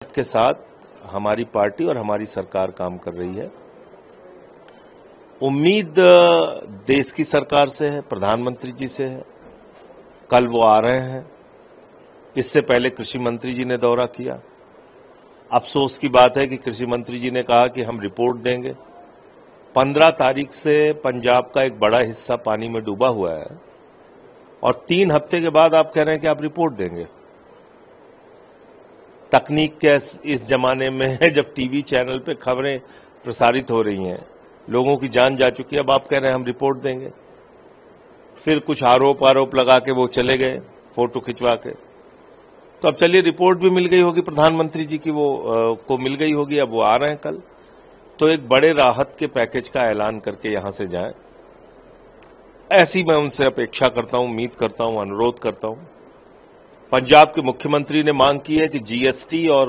के साथ हमारी पार्टी और हमारी सरकार काम कर रही है। उम्मीद देश की सरकार से है, प्रधानमंत्री जी से है। कल वो आ रहे हैं। इससे पहले कृषि मंत्री जी ने दौरा किया। अफसोस की बात है कि कृषि मंत्री जी ने कहा कि हम रिपोर्ट देंगे। 15 तारीख से पंजाब का एक बड़ा हिस्सा पानी में डूबा हुआ है और 3 हफ्ते के बाद आप कह रहे हैं कि आप रिपोर्ट देंगे। तकनीक के इस जमाने में जब टीवी चैनल पे खबरें प्रसारित हो रही हैं, लोगों की जान जा चुकी है, अब आप कह रहे हैं हम रिपोर्ट देंगे। फिर कुछ आरोप लगा के वो चले गए फोटो खिंचवा के। तो अब चलिए, रिपोर्ट भी मिल गई होगी प्रधानमंत्री जी की, वो को मिल गई होगी। अब वो आ रहे हैं कल, तो एक बड़े राहत के पैकेज का ऐलान करके यहां से जाएं, ऐसी मैं उनसे अपेक्षा करता हूं, उम्मीद करता हूं, अनुरोध करता हूं। पंजाब के मुख्यमंत्री ने मांग की है कि जीएसटी और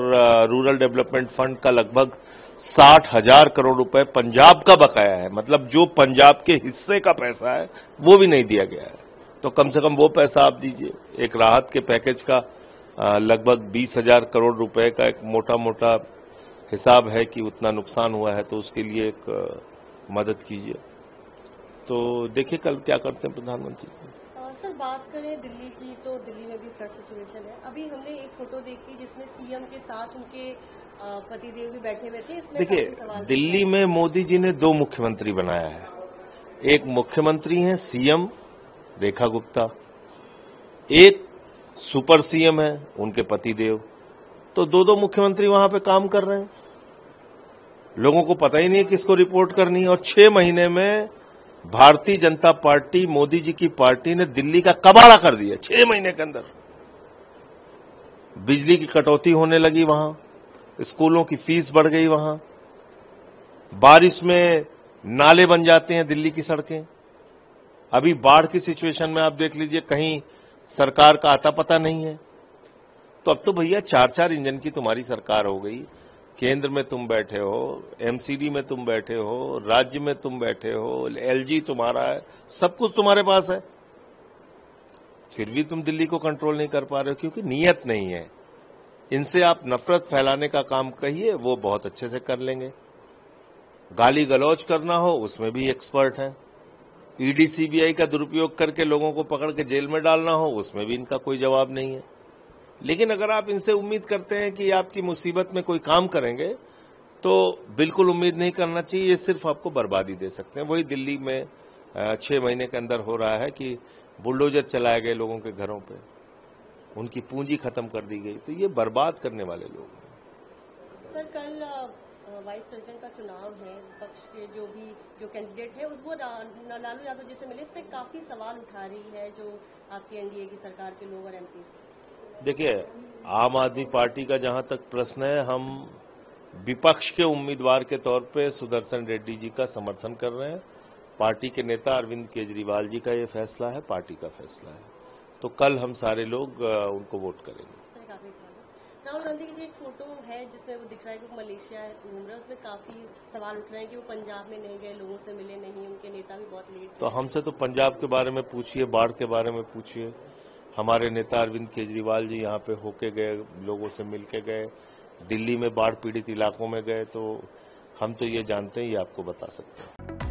रूरल डेवलपमेंट फंड का लगभग 60,000 करोड़ रुपए पंजाब का बकाया है। मतलब जो पंजाब के हिस्से का पैसा है वो भी नहीं दिया गया है। तो कम से कम वो पैसा आप दीजिए। एक राहत के पैकेज का लगभग 20,000 करोड़ रुपए का एक मोटा मोटा हिसाब है कि उतना नुकसान हुआ है, तो उसके लिए एक मदद कीजिए। तो देखिए कल क्या करते हैं प्रधानमंत्री। सर, बात करें दिल्ली की, तो दिल्ली में भी फ्लड सिचुएशन है। अभी हमने एक फोटो देखी जिसमें सीएम के साथ उनके पतिदेव भी बैठे हुए थे। इसमें देखिए, दिल्ली में मोदी जी ने 2 मुख्यमंत्री बनाया है। एक मुख्यमंत्री हैं सीएम रेखा गुप्ता, एक सुपर सीएम है उनके पतिदेव। तो 2 मुख्यमंत्री वहां पे काम कर रहे हैं। लोगों को पता ही नहीं है किसको रिपोर्ट करनी है। और 6 महीने में भारतीय जनता पार्टी, मोदी जी की पार्टी ने दिल्ली का कबाड़ा कर दिया। 6 महीने के अंदर बिजली की कटौती होने लगी, वहां स्कूलों की फीस बढ़ गई, वहां बारिश में नाले बन जाते हैं दिल्ली की सड़कें। अभी बाढ़ की सिचुएशन में आप देख लीजिए, कहीं सरकार का आता पता नहीं है। तो अब तो भैया 4-4 इंजन की तुम्हारी सरकार हो गई। केंद्र में तुम बैठे हो, एमसीडी में तुम बैठे हो, राज्य में तुम बैठे हो, एलजी तुम्हारा है, सब कुछ तुम्हारे पास है। फिर भी तुम दिल्ली को कंट्रोल नहीं कर पा रहे हो, क्योंकि नीयत नहीं है। इनसे आप नफरत फैलाने का काम कहिए, वो बहुत अच्छे से कर लेंगे। गाली गलौज करना हो, उसमें भी एक्सपर्ट हैं। ईडी सीबीआई का दुरुपयोग करके लोगों को पकड़ के जेल में डालना हो, उसमें भी इनका कोई जवाब नहीं है। लेकिन अगर आप इनसे उम्मीद करते हैं कि आपकी मुसीबत में कोई काम करेंगे, तो बिल्कुल उम्मीद नहीं करना चाहिए। ये सिर्फ आपको बर्बादी दे सकते हैं। वही दिल्ली में 6 महीने के अंदर हो रहा है कि बुलडोजर चलाए गए लोगों के घरों पे, उनकी पूंजी खत्म कर दी गई। तो ये बर्बाद करने वाले लोग हैं। सर, कल वाइस प्रेसिडेंट का चुनाव है। विपक्ष के जो कैंडिडेट है वो लालू यादव जी से मिले। इस पर काफी सवाल उठा रही है जो आपकी एनडीए की सरकार के लोग और एमपी। देखिए, आम आदमी पार्टी का जहां तक प्रश्न है, हम विपक्ष के उम्मीदवार के तौर पे सुदर्शन रेड्डी जी का समर्थन कर रहे हैं। पार्टी के नेता अरविंद केजरीवाल जी का ये फैसला है, पार्टी का फैसला है। तो कल हम सारे लोग उनको वोट करेंगे। राहुल गांधी की एक फोटो है जिसमें वो दिख रहा है कि वो मलेशिया घूम रहे हैं। उसमें काफी सवाल उठ रहे हैं कि वो पंजाब में नहीं गए, लोगों से मिले नहीं, उनके नेता भी बहुत लेट। तो हमसे तो पंजाब के बारे में पूछिए, बाढ़ के बारे में पूछिए। हमारे नेता अरविंद केजरीवाल जी यहाँ पे होके गए, लोगों से मिल के गए, दिल्ली में बाढ़ पीड़ित इलाकों में गए। तो हम तो ये जानते हैं, ये आपको बता सकते हैं।